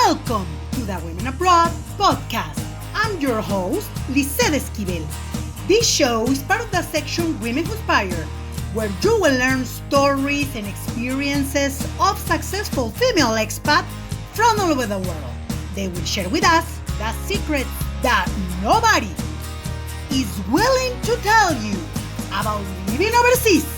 Welcome to the Women Abroad podcast. I'm your host, Lizet Esquivel. This show is part of the section Women Who Inspire, where you will learn stories and experiences of successful female expats from all over the world. They will share with us the secrets that nobody is willing to tell you about living overseas.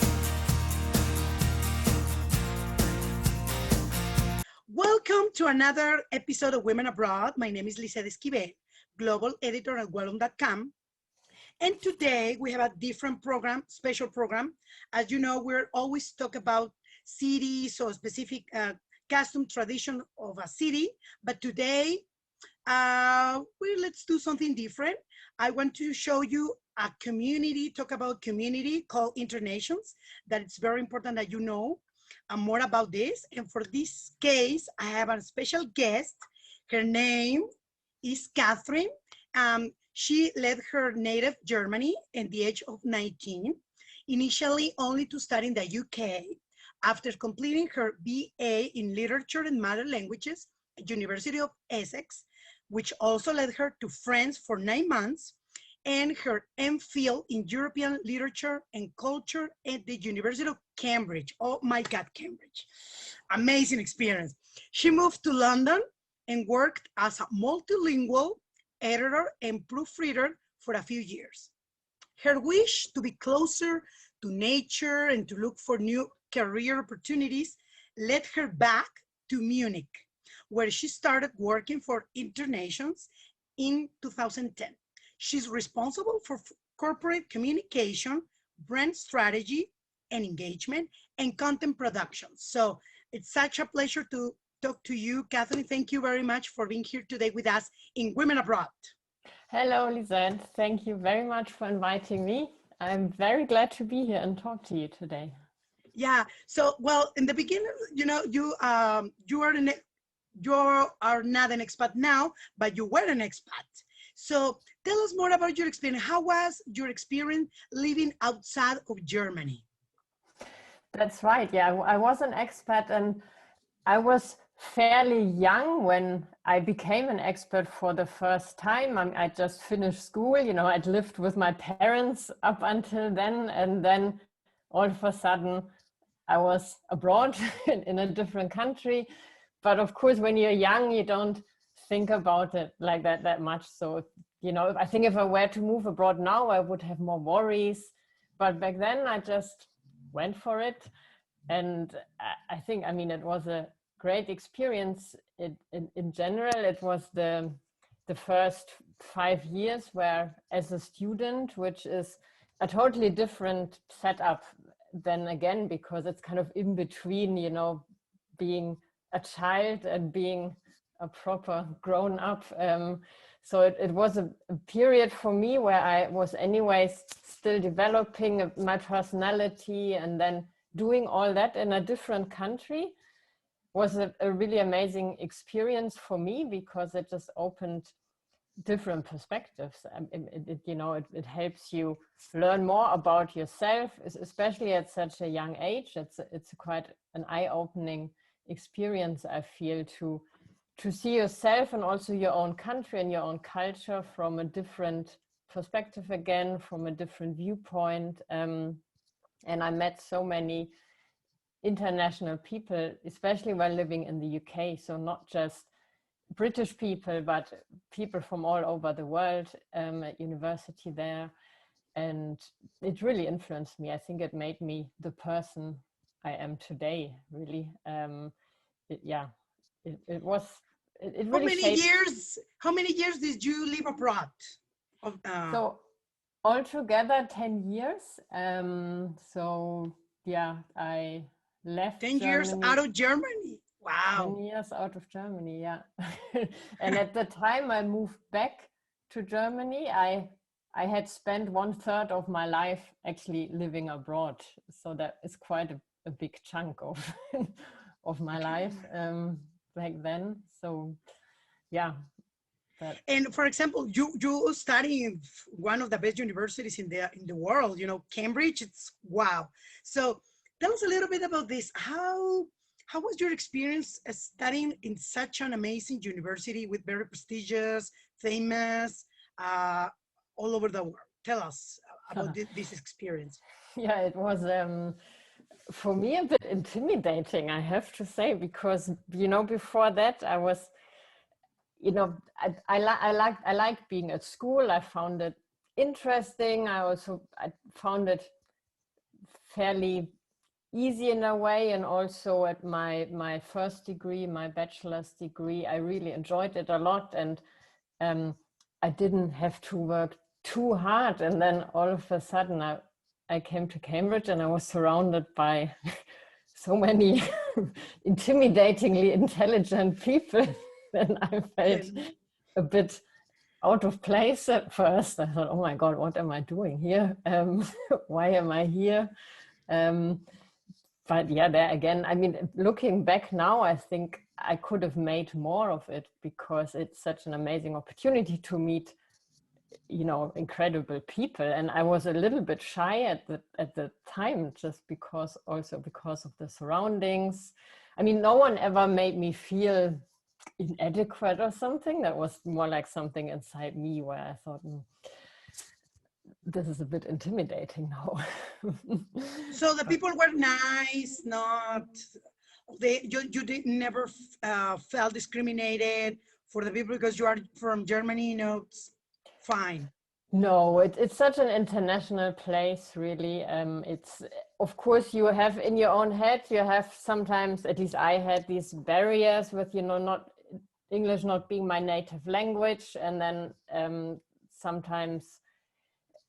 Welcome to another episode of Women Abroad. My name is Lizet Esquivel, global editor at Welum.com. And today we have a different program, special program. As you know, we're always talk about cities or specific custom tradition of a city. But today, let's do something different. I want to show you a community, talk about community called Internations, that it's very important that you know more about this. And for this case, I have a special guest. Her name is Kathrin. She left her native Germany at the age of 19, initially only to study in the UK. After completing her BA in Literature and Mother Languages at University of Essex, which also led her to France for 9 months, and her MPhil in European Literature and Culture at the University of Cambridge. Oh my God, Cambridge. Amazing experience. She moved to London and worked as a multilingual editor and proofreader for a few years. Her wish to be closer to nature and to look for new career opportunities led her back to Munich, where she started working for Internations in 2010. She's responsible for corporate communication, brand strategy and engagement, and content production. So it's such a pleasure to talk to you, Kathrin. Thank you very much for being here today with us in Women Abroad. Hello, Lizet. Thank you very much for inviting me. I'm very glad to be here and talk to you today. Yeah. So, well, in the beginning, you know, you are not an expat now, but you were an expat. So tell us more about your experience. How was your experience living outside of Germany? That's right. Yeah, I was an expat and I was fairly young when I became an expat for the first time. I just finished school, you know, I'd lived with my parents up until then, and then all of a sudden I was abroad in a different country. But of course, when you're young, you don't think about it like that much. So, you know, I think if I were to move abroad now, I would have more worries. But back then I just went for it. And I think, I mean, it was a great experience. In general, it was the first 5 years where as a student, which is a totally different setup than again, because it's kind of in between, you know, being a child and being a proper grown up. So it was a period for me where I was anyways still developing my personality, and then doing all that in a different country was a really amazing experience for me, because it just opened different perspectives. It helps you learn more about yourself, especially at such a young age. It's quite an eye-opening experience, I feel, to see yourself and also your own country and your own culture from a different perspective again, from a different viewpoint. And I met so many international people, especially while living in the UK. So not just British people, but people from all over the world at university there. And it really influenced me. I think it made me the person I am today, really. It was, it really shaped. How many years did you live abroad? So altogether 10 years. So yeah, I left 10 years out of Germany. Wow. 10 years out of Germany, yeah. And at the time I moved back to Germany, I had spent 1/3 of my life actually living abroad. So that is quite a big chunk of of my life back then. So yeah. And for example, you study in one of the best universities in the world, you know, Cambridge. It's wow. So tell us a little bit about this. How how was your experience studying in such an amazing university with very prestigious, famous, all over the world? Tell us about this experience. Yeah, it was for me a bit intimidating, I have to say, because before that I was, I liked being at school. I found it interesting. I found it fairly easy in a way, and also at my first degree, my bachelor's degree, I really enjoyed it a lot, and I didn't have to work too hard. And then all of a sudden I came to Cambridge and I was surrounded by so many intimidatingly intelligent people, and I felt a bit out of place at first. I thought, oh my God, what am I doing here? Why am I here? But yeah, there again, I mean, looking back now, I think I could have made more of it, because it's such an amazing opportunity to meet, incredible people. And I was a little bit shy at the time, just because of the surroundings. I mean, no one ever made me feel inadequate or something. That was more like something inside me where I thought, this is a bit intimidating now. So the people were nice, not you did never felt discriminated for the people because you are from Germany. It's fine. No, it's such an international place, really. It's, of course, you have in your own head, you have sometimes, at least I had these barriers with, not English not being my native language. And then sometimes,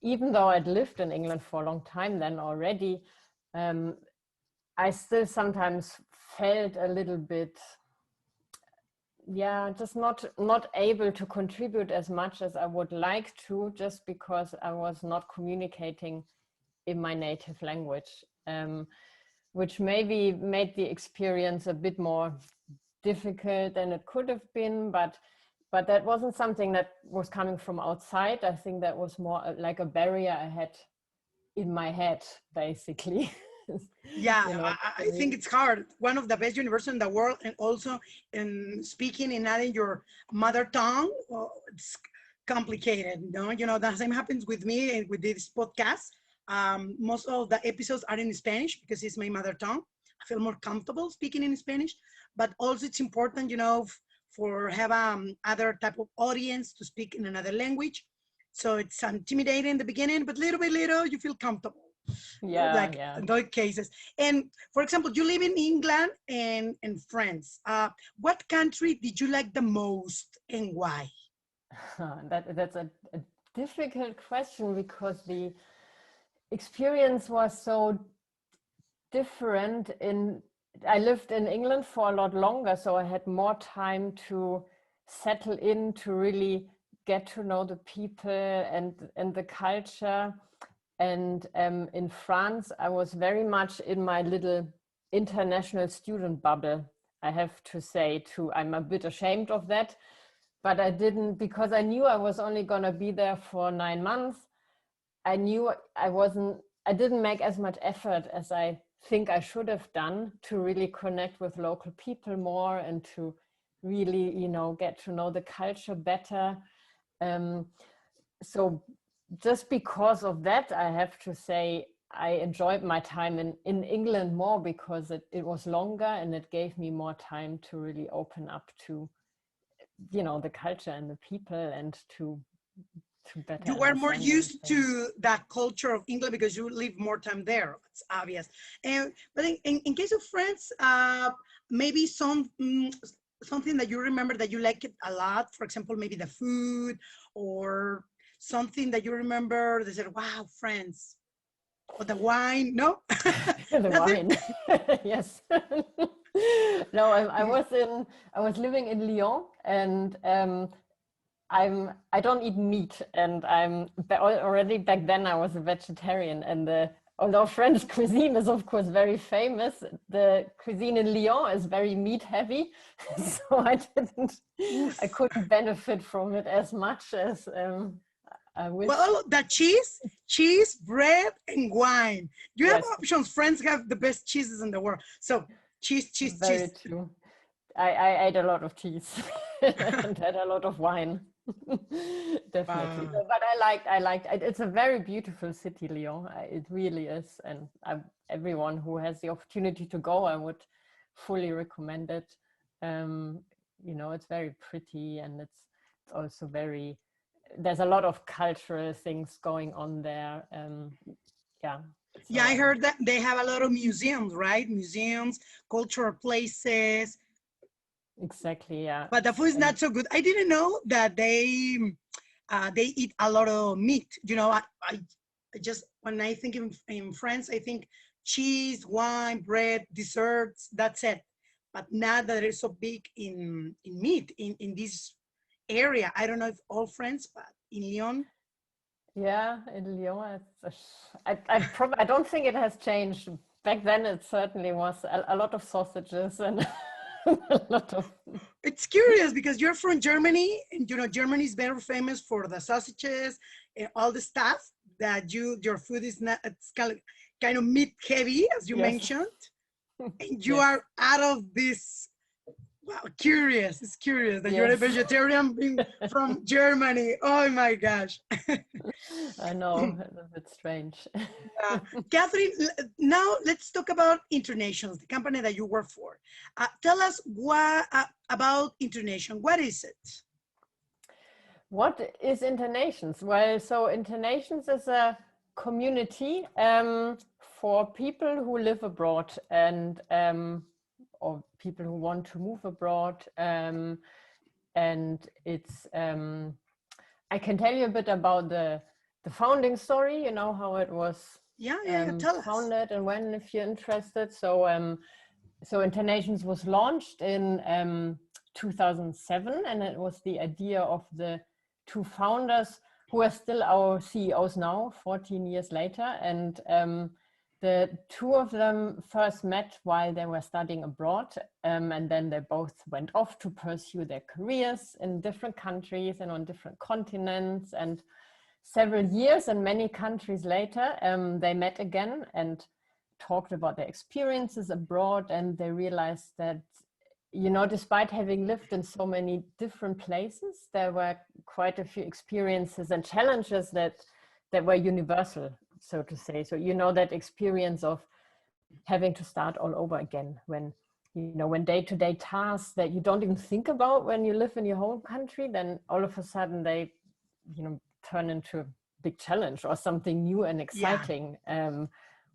even though I'd lived in England for a long time then already, I still sometimes felt a little bit, just not able to contribute as much as I would like to, just because I was not communicating in my native language, which maybe made the experience a bit more difficult than it could have been, but that wasn't something that was coming from outside. I think that was more like a barrier I had in my head, basically. Yeah, I think it's hard. One of the best universities in the world, and also in speaking and not in your mother tongue, it's complicated. The same happens with me and with this podcast. Most of the episodes are in Spanish because it's my mother tongue. I feel more comfortable speaking in Spanish, but also it's important, for have other type of audience to speak in another language. So it's intimidating in the beginning, but little by little you feel comfortable. Like in those cases. And for example, you live in England and France. What country did you like the most and why? That's a difficult question, because the experience was so different. I lived in England for a lot longer, so I had more time to settle in, to really get to know the people and the culture. And in France, I was very much in my little international student bubble, I have to say too. I'm a bit ashamed of that, but I didn't, because I knew I was only going to be there for 9 months. I knew I didn't make as much effort as I think I should have done to really connect with local people more and to really, get to know the culture better. So just because of that, I have to say I enjoyed my time in England more, because it was longer and it gave me more time to really open up to, the culture and the people, and to better. You were more used to that culture of England because you live more time there. It's obvious. But in case of France, maybe something that you remember that you like it a lot. For example, maybe the food, or something that you remember that said, "Wow, France," or the wine. No, the wine. Yes. No, I was living in Lyon, and I don't eat meat, and already back then I was a vegetarian, and although French cuisine is of course very famous, the cuisine in Lyon is very meat heavy, so I couldn't benefit from it as much as I wish. Well, the cheese, bread, and wine. You have options. France have the best cheeses in the world. So Cheese, Very cheese. true. I ate a lot of cheese and had a lot of wine. Definitely. Wow. No, but I liked it. It's a very beautiful city, Lyon. It really is. And everyone who has the opportunity to go, I would fully recommend it. You know, it's very pretty, and it's also very, there's a lot of cultural things going on there. Yeah. Yeah, I So, heard that they have a lot of museums, right? Museums, cultural places, exactly, yeah. but the food is And not so good. I didn't know that they eat a lot of meat. You know, I just, when I think in France, I think cheese, wine, bread, desserts, that's it. But not that it's so big in meat in this area. I don't know if all France, but in Lyon, yeah, in Lyon, I don't think it has changed. Back then, it certainly was a lot of sausages and a lot of, it's curious because you're from Germany, and you know Germany is very famous for the sausages and all the stuff that your food is not, it's kind of meat heavy, as you yes, mentioned, and you yes, are out of this. Wow, curious. It's curious that you're a yes. vegetarian being from Germany. Oh my gosh. I know, it's a bit strange. Kathrin, now let's talk about Internations, the company that you work for. Tell us what about Internation. What is it? What is Internations? Well, so Internations is a community for people who live abroad and or people who want to move abroad. And it's I can tell you a bit about the founding story. You know how it was Yeah. Tell us. founded and when, if you're interested. So so Internations was launched in 2007, and it was the idea of the two founders who are still our CEOs now, 14 years later. And the two of them first met while they were studying abroad, and then they both went off to pursue their careers in different countries and on different continents. And several years and many countries later, they met again and talked about their experiences abroad, and they realized that, you know, despite having lived in so many different places, there were quite a few experiences and challenges that were universal, so to say. So, you know, that experience of having to start all over again when, you know, when day-to-day tasks that you don't even think about when you live in your home country, then all of a sudden they, you know, turn into a big challenge or something new and exciting. Yeah.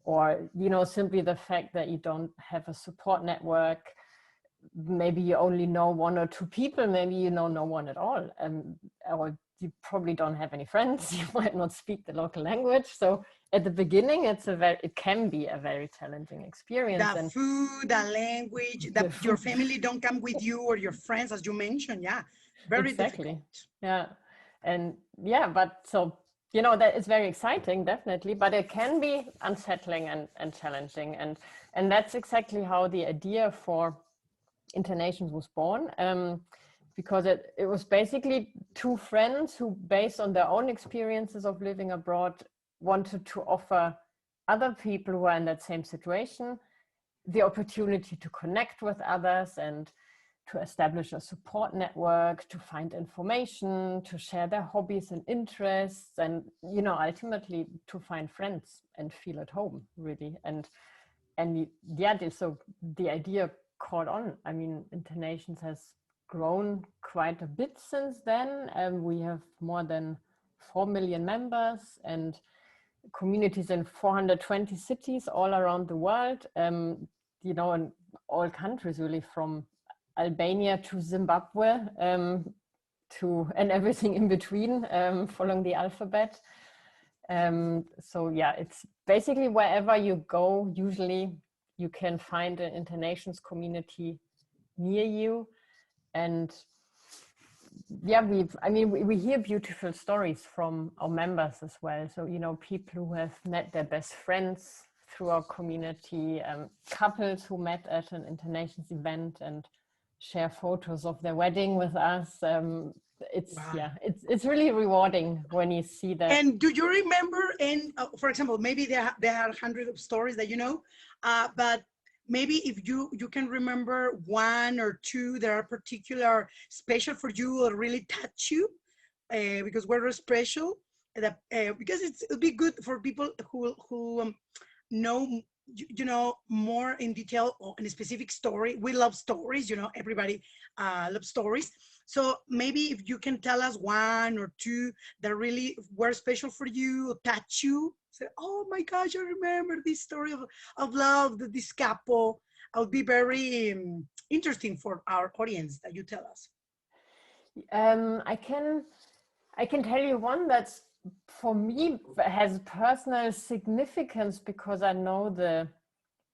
Or, you know, simply the fact that you don't have a support network. Maybe you only know one or two people, maybe you know no one at all. Or you probably don't have any friends, you might not speak the local language. So at the beginning, it can be a very challenging experience. The And food, the language, that your family don't come with you, or your friends, as you mentioned. Yeah, very exactly. difficult. Yeah. And yeah, but so, you know, that is very exciting, definitely, but it can be unsettling and challenging. And that's exactly how the idea for Internations was born, because it was basically two friends who, based on their own experiences of living abroad, wanted to offer other people who are in that same situation the opportunity to connect with others and to establish a support network, to find information, to share their hobbies and interests, and, you know, ultimately to find friends and feel at home, really. And yeah, so the idea caught on. I mean, Internations has grown quite a bit since then. We have more than 4 million members and communities in 420 cities all around the world, you know, in all countries, really, from Albania to Zimbabwe, and everything in between, following the alphabet. So yeah, it's basically wherever you go, usually you can find an Internations community near you. And yeah, we hear beautiful stories from our members as well. So, you know, people who have met their best friends through our community, couples who met at an Internations event and share photos of their wedding with us. Wow. It's really rewarding when you see that. And do you remember? And for example, maybe there are hundreds of stories that you know, but maybe if you can remember one or two that are particular special for you or really touch you, because we're special. That because it'll be good for people who know more in detail on a specific story. We love stories, everybody loves stories. So maybe if you can tell us one or two that really were special for you, touch you, say, oh my gosh, I remember this story of love, this couple. I would be very interesting for our audience that you tell us. I can tell you one that's for me has personal significance because I know the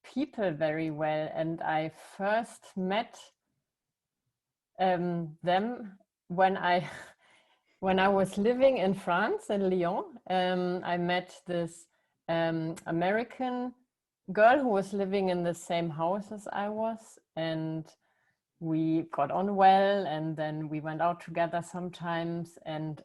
people very well, and I first met them when I was living in France, in Lyon. I met this American girl who was living in the same house as I was, and we got on well, and then we went out together sometimes, and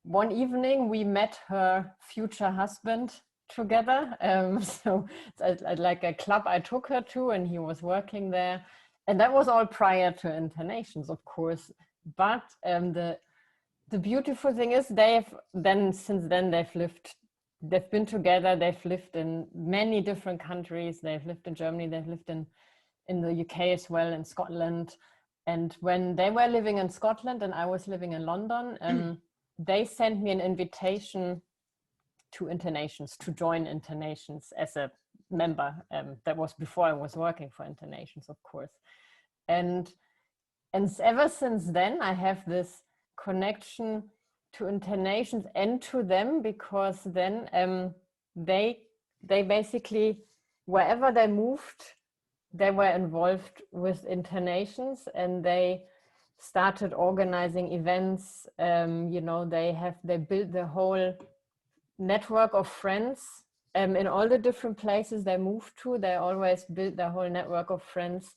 one evening we met her future husband together. So it's like a club I took her to, and he was working there, and that was all prior to internations, of course. But the beautiful thing is since then they've been together. They've lived in many different countries. They've lived in Germany. They've lived in the UK as well, in Scotland. And when they were living in Scotland and I was living in London, they sent me an invitation to Internations, to join Internations as a member. That was before I was working for Internations, of course. And ever since then, I have this connection to Internations and to them, because then they basically, wherever they moved, they were involved with Internations, and they started organizing events. They built the whole network of friends in all the different places they moved to. They always built their whole network of friends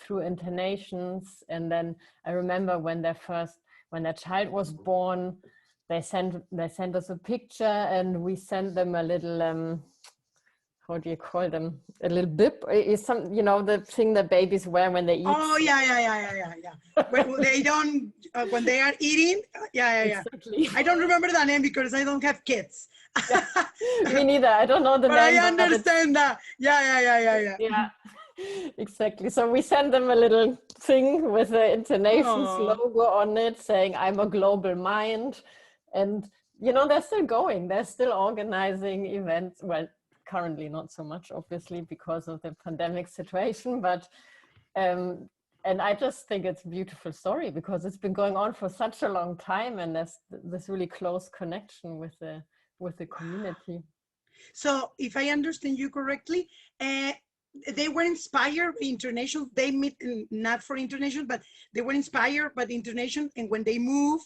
through Internations. And then I remember when their child was born, they sent us a picture, and we sent them a little how do you call them? A little bib is some, the thing that babies wear when they eat. Oh yeah. When they don't, when they are eating. Yeah. Exactly. I don't remember the name because I don't have kids. Yeah. Me neither. I don't know the but name. I understand that. Yeah. Yeah. Exactly. So we send them a little thing with the Internations logo on it, saying I'm a global mind, and they're still going. They're still organizing events. Well, currently not so much, obviously, because of the pandemic situation, but and I just think it's a beautiful story because it's been going on for such a long time, and there's this really close connection with the community. So if I understand you correctly, they were inspired by International. They meet not for International, but they were inspired by the International, and when they move,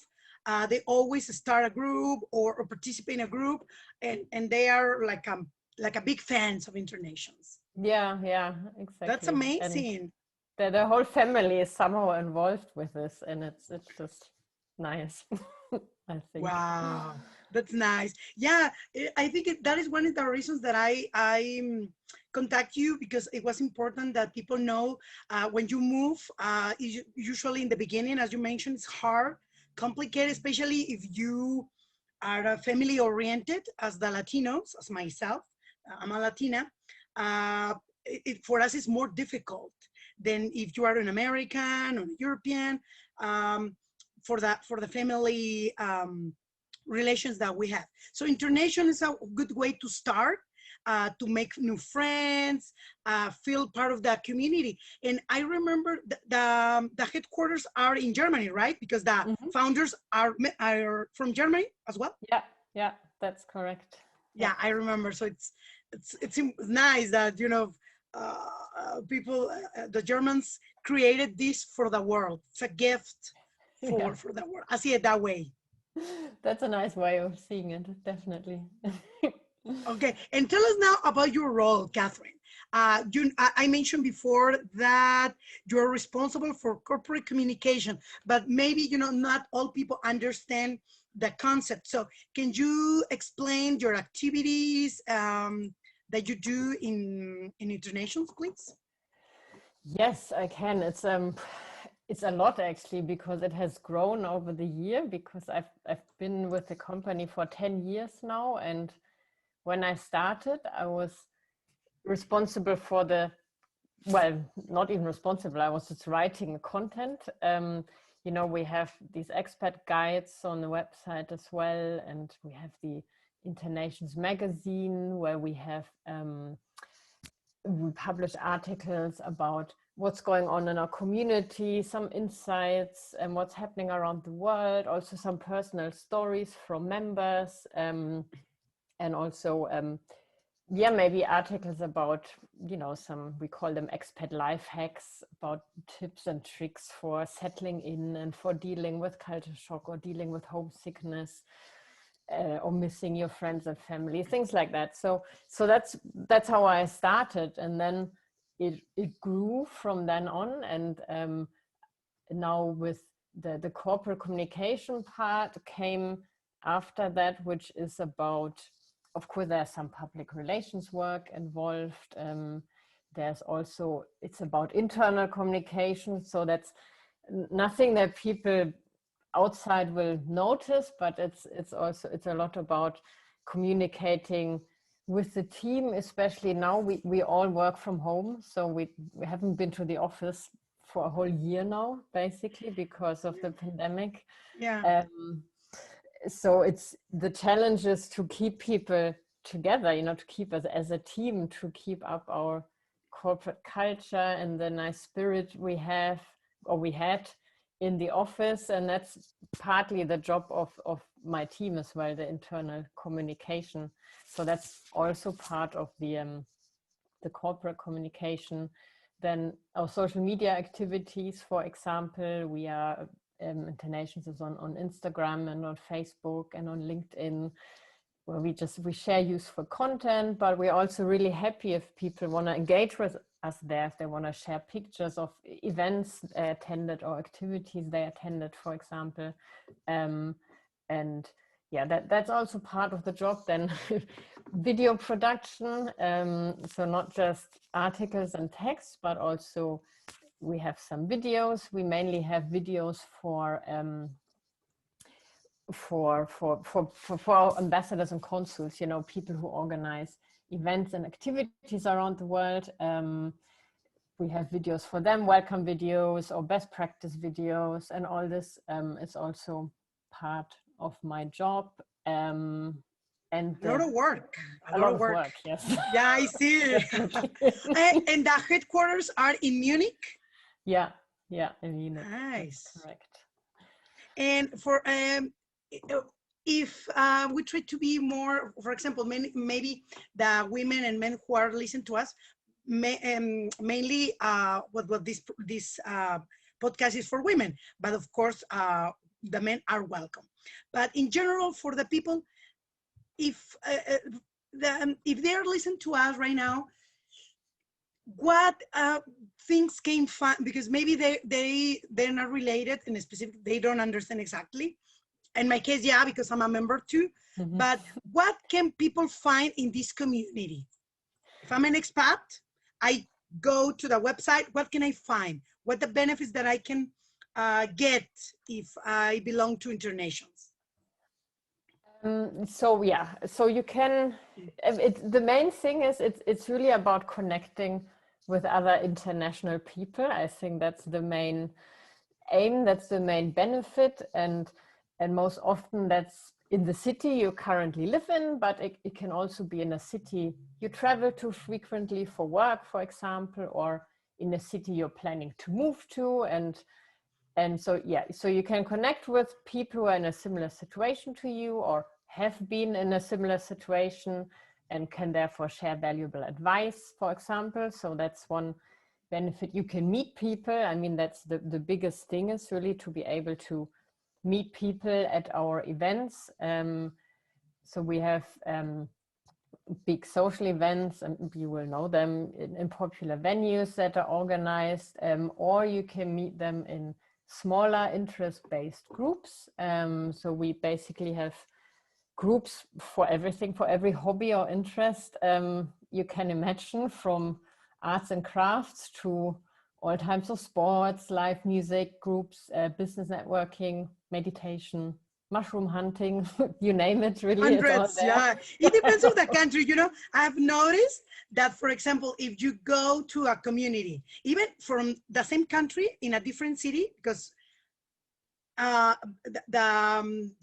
they always start a group or participate in a group, and they are like a big fans of Internations. Yeah, exactly. That's amazing. The whole family is somehow involved with this, and it's just nice. I think. Wow, that's nice. Yeah, I think that is one of the reasons that I contact you, because it was important that people know when you move, usually in the beginning, as you mentioned, it's hard, complicated, especially if you are family oriented, as the Latinos, as myself. I'm a Latina. For us, it's more difficult than if you are an American or European, for the family relations that we have. So International is a good way to start, to make new friends, feel part of that community. And I remember the headquarters are in Germany, right? Because the founders are from Germany as well. Yeah, that's correct. Yeah, I remember. So it's nice that people, the Germans created this for the world. It's a gift for the world. I see it that way. That's a nice way of seeing it, definitely. Okay, and tell us now about your role, Kathrin. I mentioned before that you're responsible for corporate communication, but maybe not all people understand the concept. So can you explain your activities, that you do in internations, please? Yes, I can. It's a lot actually, because it has grown over the year, because I've been with the company for 10 years now, and when I started, I was responsible for well, not even responsible, I was just writing content. You know, we have these expat guides on the website as well, and we have the Internations magazine where we publish articles about what's going on in our community, some insights and what's happening around the world, also some personal stories from members, and also yeah, maybe articles about, you know, we call them expat life hacks, about tips and tricks for settling in and for dealing with culture shock or dealing with homesickness, or missing your friends and family, things like that. So that's how I started, and then it grew from then on. And now with the corporate communication part came after that, which is about, of course, there's some public relations work involved. There's also, it's about internal communication. So that's nothing that people outside will notice, but it's a lot about communicating with the team, especially now we all work from home. So we haven't been to the office for a whole year now, basically, because of the pandemic. Yeah. So it's the challenge is to keep people together, you know, to keep us as a team, to keep up our corporate culture and the nice spirit we have, or we had, in the office. And that's partly the job of my team as well, the internal communication. So that's also part of the corporate communication. Then our social media activities, for example, we are Internations is on Instagram and on Facebook and on LinkedIn, where we share useful content, but we're also really happy if people want to engage with us there, if they want to share pictures of events they attended or activities they attended, for example. And yeah, that's also part of the job. Then video production, so not just articles and text, but also we have some videos. We mainly have videos for our ambassadors and consuls, you know, people who organize events and activities around the world. We have videos for them, welcome videos or best practice videos, and all this is also part of my job. And a lot of work. A lot of work, yes. Yeah, I see. And the headquarters are in Munich? Yeah, in Munich. Nice. That's correct. And for if we try to be more, for example, maybe the women and men who are listening to us, mainly what this podcast is for women, but of course the men are welcome. But in general, for the people, if they're listening to us right now, what things came fun, because maybe they're not related in a specific, they don't understand exactly. In my case, yeah, because I'm a member too. Mm-hmm. But what can people find in this community? If I'm an expat, I go to the website, what can I find? What the benefits that I can get if I belong to Internations? So yeah, so you can, the main thing is it's really about connecting with other international people. I think that's the main aim, that's the main benefit, and most often that's in the city you currently live in, but it can also be in a city you travel to frequently for work, for example, or in a city you're planning to move to. And so, yeah, so you can connect with people who are in a similar situation to you or have been in a similar situation and can therefore share valuable advice, for example. So that's one benefit. You can meet people. I mean, that's the biggest thing, is really to be able to meet people at our events. So we have big social events, and you will know them in popular venues that are organized, or you can meet them in smaller interest-based groups. So we basically have groups for everything, for every hobby or interest you can imagine, from arts and crafts to all types of sports, live music groups, business networking, meditation, mushroom hunting, you name it, really, it's all Hundreds, there. yeah. It depends on the country. You know, I've noticed that, for example, if you go to a community, even from the same country in a different city, because the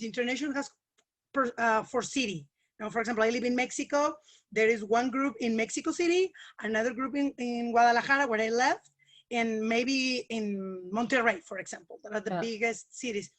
international has for city. Now, for example, I live in Mexico. There is one group in Mexico City, another group in Guadalajara, where I left, and maybe in Monterrey, for example. That are the biggest cities.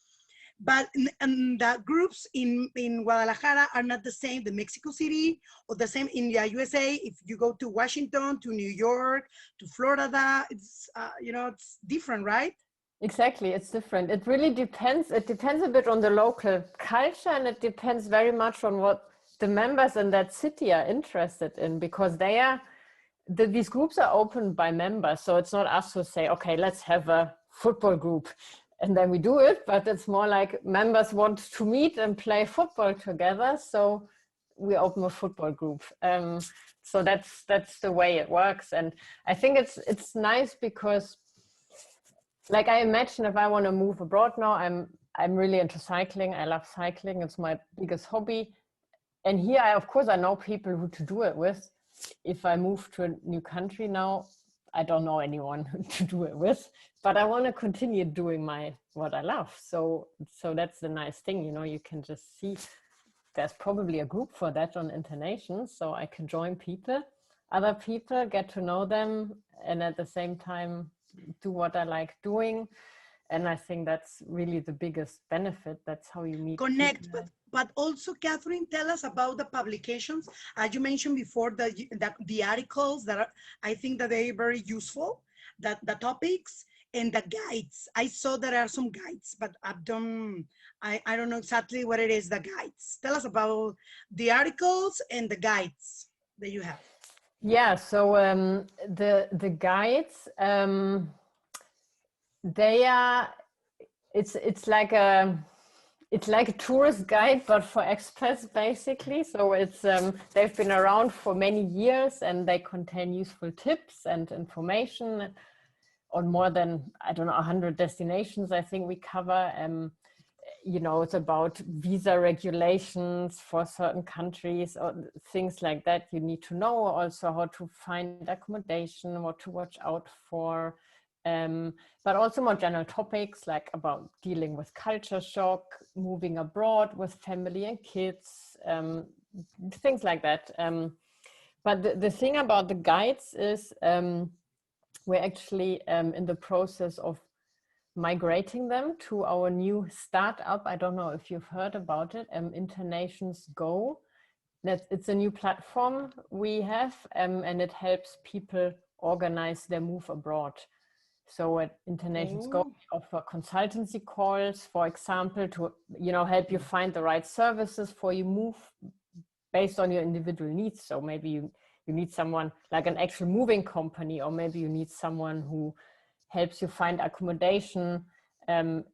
But and the groups in Guadalajara are not the same, the Mexico City, or the same in the USA. If you go to Washington, to New York, to Florida, it's, you know, it's different, right? Exactly, it's different. It really depends. It depends a bit on the local culture, and it depends very much on what the members in that city are interested in, because they are, these groups are opened by members. So it's not us who say, okay, let's have a football group and then we do it, but it's more like members want to meet and play football together. So we open a football group. So that's the way it works. And I think it's nice because, like, I imagine if I want to move abroad now, I'm really into cycling. I love cycling. It's my biggest hobby. And here, of course, I know people who to do it with. If I move to a new country now, I don't know anyone to do it with, but I want to continue doing what I love. So that's the nice thing, you know, you can just see there's probably a group for that on Internations. So I can join other people, get to know them, and at the same time do what I like doing. And I think that's really the biggest benefit. That's how you meet Connect, people. but also, Kathrin, tell us about the publications. As you mentioned before, the articles that are, I think that they're very useful, that the topics and the guides. I saw there are some guides, but I don't know exactly what it is, the guides. Tell us about the articles and the guides that you have. Yeah, so the guides, they are, it's like a tourist guide, but for expats, basically. So it's they've been around for many years, and they contain useful tips and information on more than, I don't know, 100 destinations. I think we cover. You know, it's about visa regulations for certain countries or things like that you need to know. Also how to find accommodation, what to watch out for. But also more general topics like about dealing with culture shock, moving abroad with family and kids, things like that. But the thing about the guides is we're actually in the process of migrating them to our new startup. I don't know if you've heard about it, Internations Go. It's a new platform we have, and it helps people organize their move abroad. So at Internations Go, we offer consultancy calls, for example, to, you know, help you find the right services for your move based on your individual needs. So maybe you need someone like an actual moving company, or maybe you need someone who helps you find accommodation in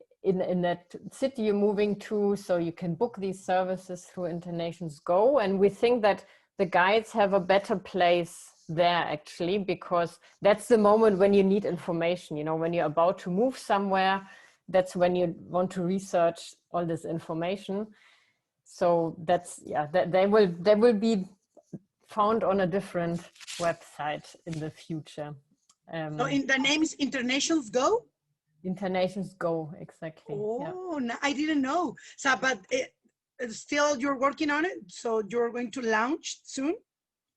that city you're moving to, so you can book these services through Internations Go. And we think that the guides have a better place there, actually, because that's the moment when you need information. You know, when you're about to move somewhere, that's when you want to research all this information. So that's, yeah, they will be found on a different website in the future. So the name is Internations Go? Internations Go, exactly. Oh, yeah. I didn't know. So, but still you're working on it? So you're going to launch soon?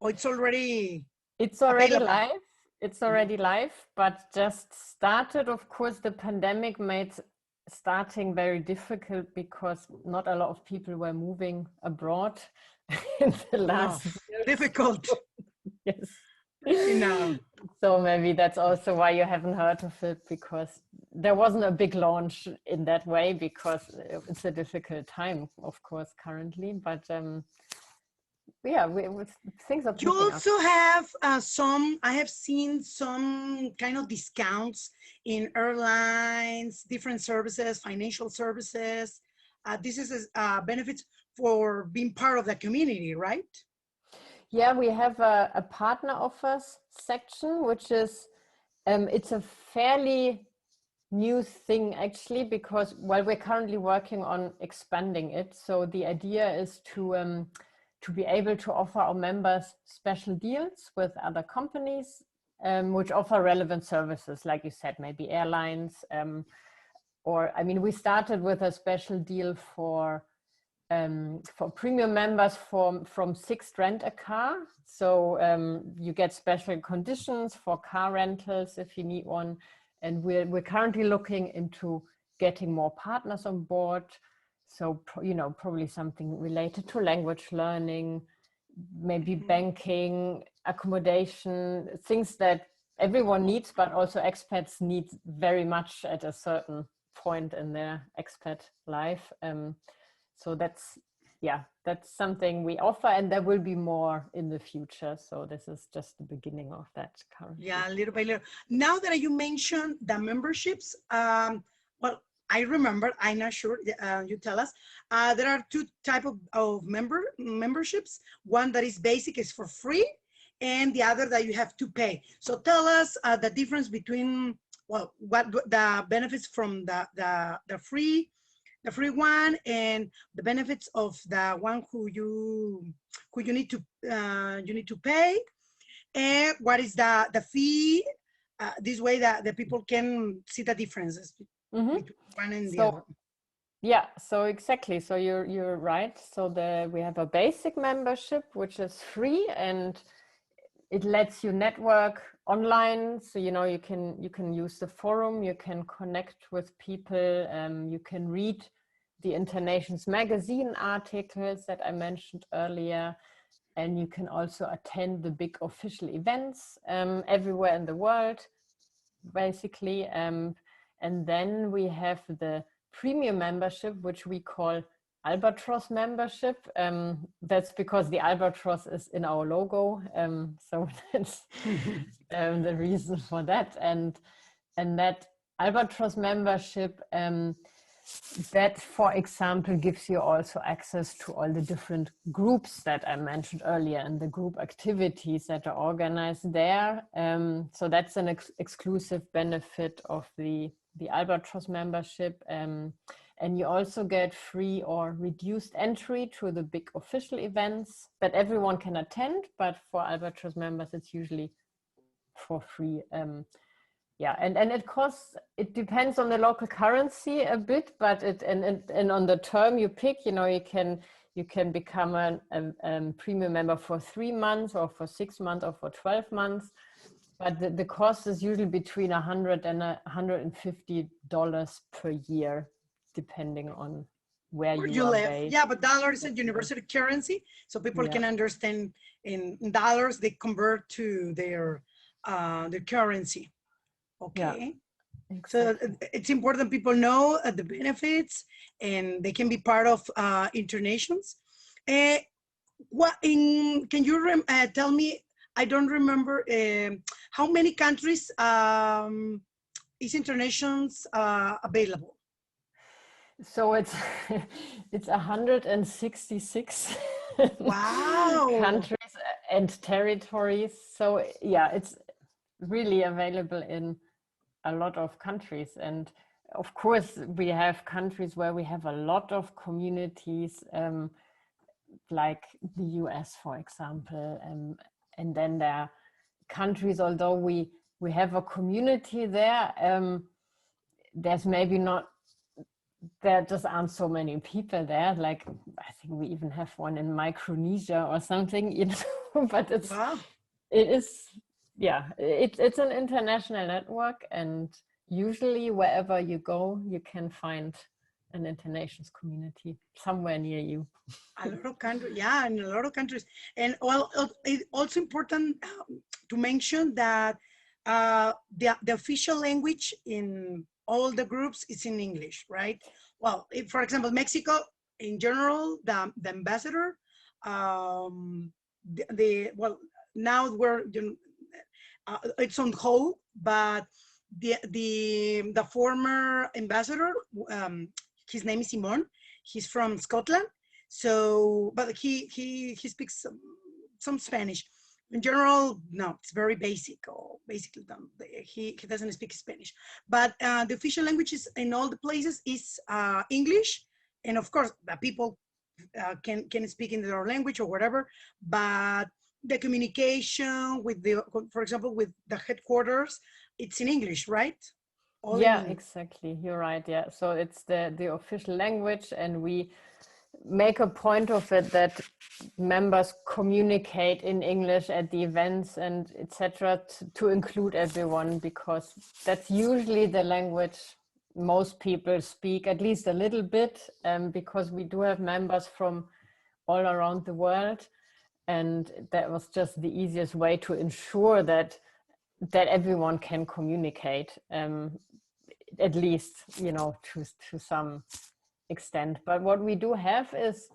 Or it's already available? Live. It's already live, but just started. Of course, the pandemic made starting very difficult because not a lot of people were moving abroad in the last years. Difficult. Yes. No. So maybe that's also why you haven't heard of it, because there wasn't a big launch in that way, because it's a difficult time, of course, currently. But yeah, things are picking up. You also have I have seen some kind of discounts in airlines, different services, financial services. This is benefits for being part of the community, right? Yeah, we have a partner offers section, which is, it's a fairly new thing actually, because while we're currently working on expanding it. So the idea is to be able to offer our members special deals with other companies, which offer relevant services, like you said, maybe airlines, or I mean, we started with a special deal for premium members from Sixt Rent a Car. So you get special conditions for car rentals if you need one. And we're currently looking into getting more partners on board. So, you know, probably something related to language learning, maybe banking, accommodation, things that everyone needs, but also expats need very much at a certain point in their expat life. So that's, yeah, that's something we offer, and there will be more in the future. So this is just the beginning of that currently. Yeah, little by little. Now that you mentioned the memberships, well, I remember, I'm not sure, you tell us, there are two types of memberships. One that is basic, is for free, and the other that you have to pay. So tell us the difference between, well, what the benefits from the free one, and the benefits of the one who you need to pay, and what is the fee. This way that the people can see the differences between one and the other. Yeah, so exactly. So you're right. So we have a basic membership, which is free, and it lets you network online. So, you know, you can use the forum, you can connect with people, you can read the Internations magazine articles that I mentioned earlier, and you can also attend the big official events everywhere in the world, basically. And then we have the premium membership, which we call Albatross membership. That's because the albatross is in our logo, so that's the reason for that. And that Albatross membership, that, for example, gives you also access to all the different groups that I mentioned earlier, and the group activities that are organized there. So that's an exclusive benefit of the Albatross membership. And you also get free or reduced entry to the big official events that everyone can attend, but for Albatross members, it's usually for free. Yeah, and it costs, it depends on the local currency a bit, but and on the term you pick, you know, you can become a premium member for 3 months or for 6 months or for 12 months. But the cost is usually between $100 and $150 per year, depending on where you are live. based. Yeah, but dollar is a universal currency, so people can understand in dollars. They convert to their currency. Okay. Yeah, exactly. So it's important people know the benefits, and they can be part of Internations. Can you tell me? I don't remember how many countries is Internations available? So it's 166 wow. countries and territories. So yeah, it's really available in a lot of countries. And of course, we have countries where we have a lot of communities, like the US, for example. And then there are countries, although we have a community there, there's maybe not, there just aren't so many people there. Like, I think we even have one in Micronesia or something, you know, but it's, it is, yeah, it's an international network, and usually wherever you go, you can find an Internations community somewhere near you. A lot of countries, yeah, in a lot of countries. And well, it's also important to mention that the official language in all the groups is in English, right? Well, if, for example, Mexico, in general, the ambassador, well, now we're, it's on hold, but the former ambassador, his name is Simon, he's from Scotland. So, but he speaks some Spanish. In general, no, it's very basic, or basically done. He doesn't speak Spanish. But the official languages in all the places is English, and of course, the people can speak in their language or whatever. But the communication with the, for example, with the headquarters, it's in English, right? All in Yeah, English. exactly. You're right. Yeah. So it's the official language, and we make a point of it that members communicate in English at the events and etc. to include everyone, because that's usually the language most people speak, at least a little bit, because we do have members from all around the world, and that was just the easiest way to ensure that everyone can communicate, at least, you know, to some extent. But what we do have is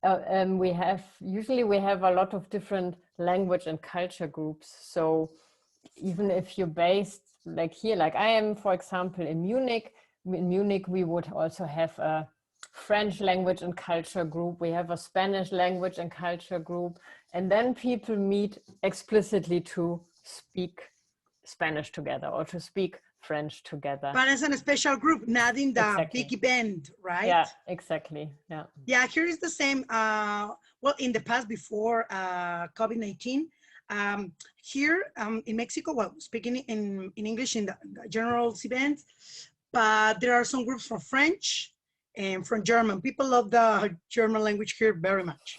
we have a lot of different language and culture groups. So even if you're based like here, like I am, for example, in Munich, we would also have a French language and culture group. We have a Spanish language and culture group, and then people meet explicitly to speak Spanish together or to speak French together. But it's in a special group, not in the Exactly. big event, right? Yeah, exactly. Yeah. Yeah, here is the same. Well, in the past, before COVID-19, here in Mexico, well, speaking in English in the general events, but there are some groups from French and from German. People love the German language here very much.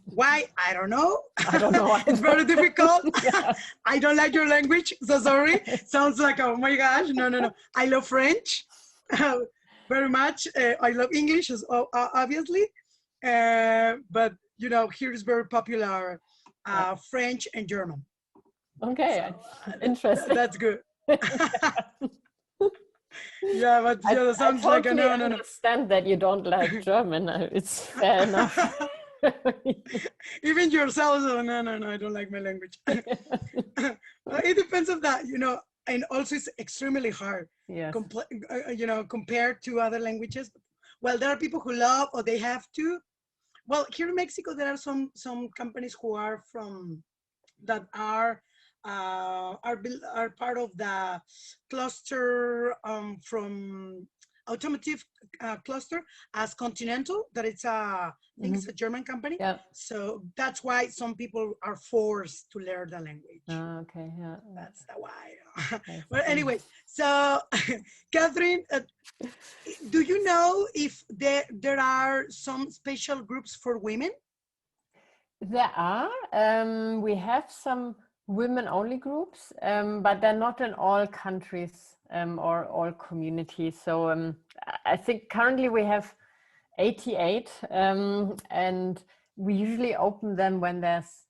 Why? I don't know. I don't know. It's very difficult. Yeah. I don't like your language, so sorry. Sounds like, oh my gosh, no. I love French very much. I love English, obviously. But, you know, here is very popular French and German. Okay, So, interesting. That's good. Yeah, but yeah, that sounds I like a totally no. understand that you don't like German. It's fair enough. Even yourself, so no, I don't like my language. It depends on that, you know, and also it's extremely hard, Yes. you know, compared to other languages. Well, there are people who love or they have to. Well, here in Mexico, there are some companies who are that are part of the cluster from automotive cluster as Continental, that it's I think it's a German company. Yeah. So that's why some people are forced to learn the language. Okay, yeah. That's the why. But anyways, so Kathrin, do you know if there are some special groups for women? There are. We have some women-only groups, but they're not in all countries or all communities. So I think currently we have 88, and we usually open them when there's,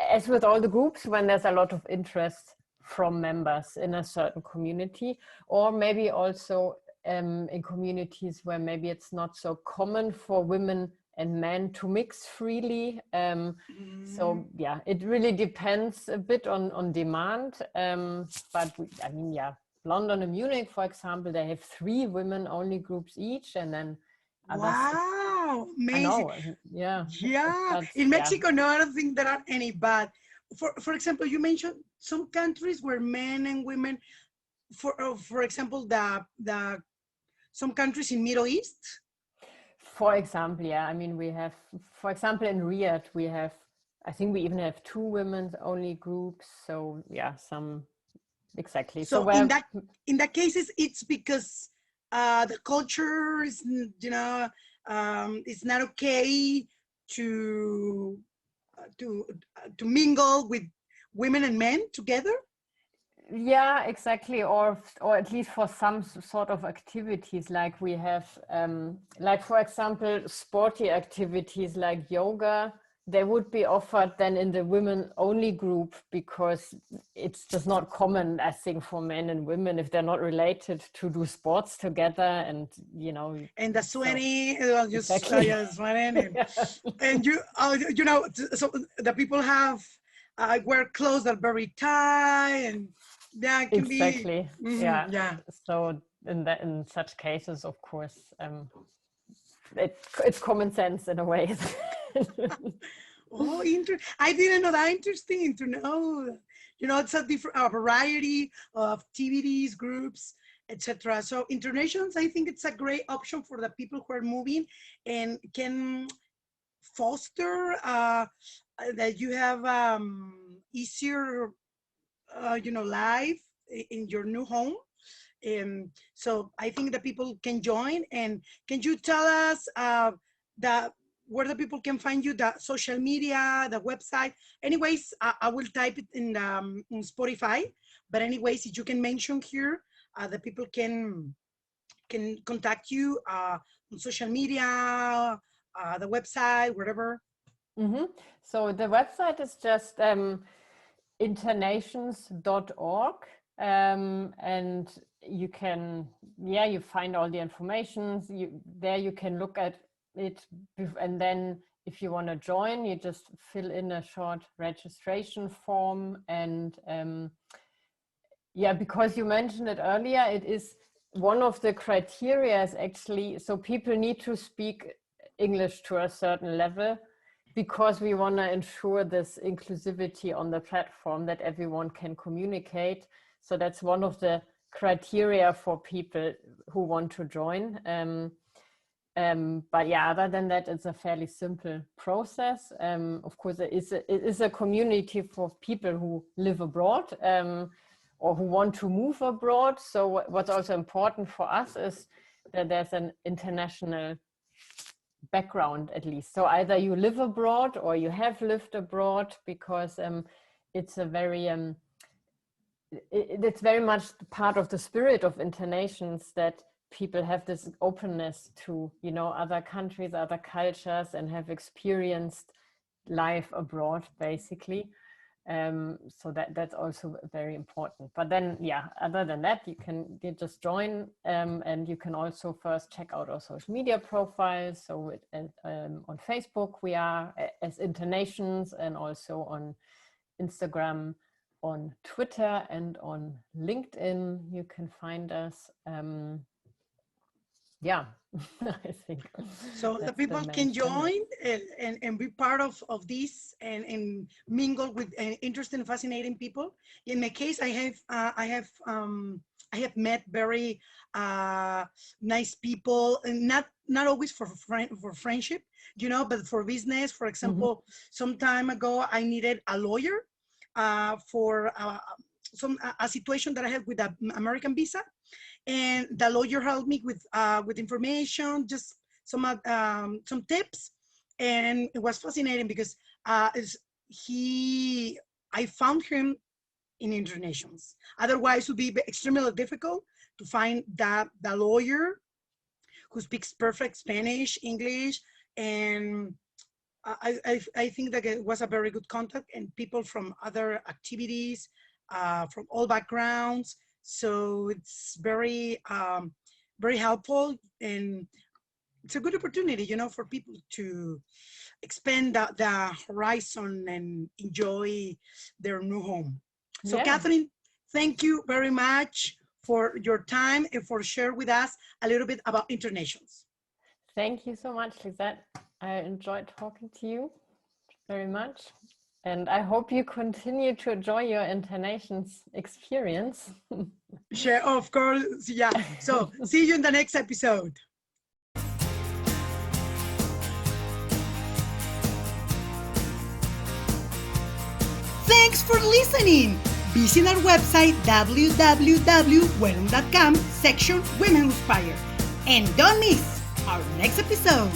as with all the groups, when there's a lot of interest from members in a certain community, or maybe also in communities where maybe it's not so common for women and men to mix freely. So yeah, it really depends a bit on demand. But I mean, yeah, London and Munich, for example, they have 3 women-only groups each, and then others. Wow, amazing! I know, yeah. Yeah, in Mexico, no, I don't think there are any. But for example, you mentioned some countries where men and women, for example, some countries in Middle East. For example, yeah, I mean, we have, for example, in Riyadh, we have, I think we even have 2 women's only groups. So yeah, some, exactly. So in that cases, it's because the culture is, you know, it's not okay to mingle with women and men together. Yeah, exactly. Or at least for some sort of activities, like we have, like for example, sporty activities like yoga, they would be offered then in the women only group, because it's just not common, I think, for men and women, if they're not related, to do sports together, and you know. And the sweating, exactly. sweating, and you know, so the people have wear clothes that are very tight, and that can exactly. be Yeah. So in such cases, of course, it's common sense in a way. Oh, I didn't know that. Interesting to know. It's a variety of activities, groups, etc. So internations, I think it's a great option for the people who are moving and can foster that you have easier, life in your new home. So I think that people can join. And can you tell us where the people can find you, the social media, the website? Anyways, I will type it in Spotify. But anyways, if you can mention here, the people can contact you on social media, the website, whatever. Mm-hmm. So the website is just internations.org. And you can, you find all the information. There you can look at it, and then if you want to join, you just fill in a short registration form. And because you mentioned it earlier, it is one of the criteria is actually, so people need to speak English to a certain level, because we want to ensure this inclusivity on the platform, that everyone can communicate. So that's one of the criteria for people who want to join. But other than that, it's a fairly simple process. Of course, it is a community for people who live abroad or who want to move abroad. So what's also important for us is that there's an international background, at least. So either you live abroad or you have lived abroad, because it's a very it's very much part of the spirit of internations that people have this openness to, other countries, other cultures, and have experienced life abroad, basically. So that's also very important. But then, other than that, you just join, and you can also first check out our social media profiles. So on Facebook, we are as Internations, and also on Instagram, on Twitter, and on LinkedIn. You can find us. I think so the people can join and be part of this and mingle with interesting, fascinating people. In my case, I have met very nice people, and not always for friendship, but for business. For example, some time ago, I needed a lawyer for a situation that I had with an American visa. And the lawyer helped me with information, just some tips, and it was fascinating because I found him in Internations. Otherwise, it would be extremely difficult to find the lawyer who speaks perfect Spanish, English, and I think that it was a very good contact, and people from other activities, from all backgrounds. So it's very, very helpful, and it's a good opportunity, for people to expand the horizon and enjoy their new home. So Kathrin, thank you very much for your time and for sharing with us a little bit about Internations. Thank you so much, Lizet. I enjoyed talking to you very much. And I hope you continue to enjoy your Internations experience. Sure, of course, yeah. So see you in the next episode. Thanks for listening. Visit our website www.welum.com section Women Inspire. And don't miss our next episode.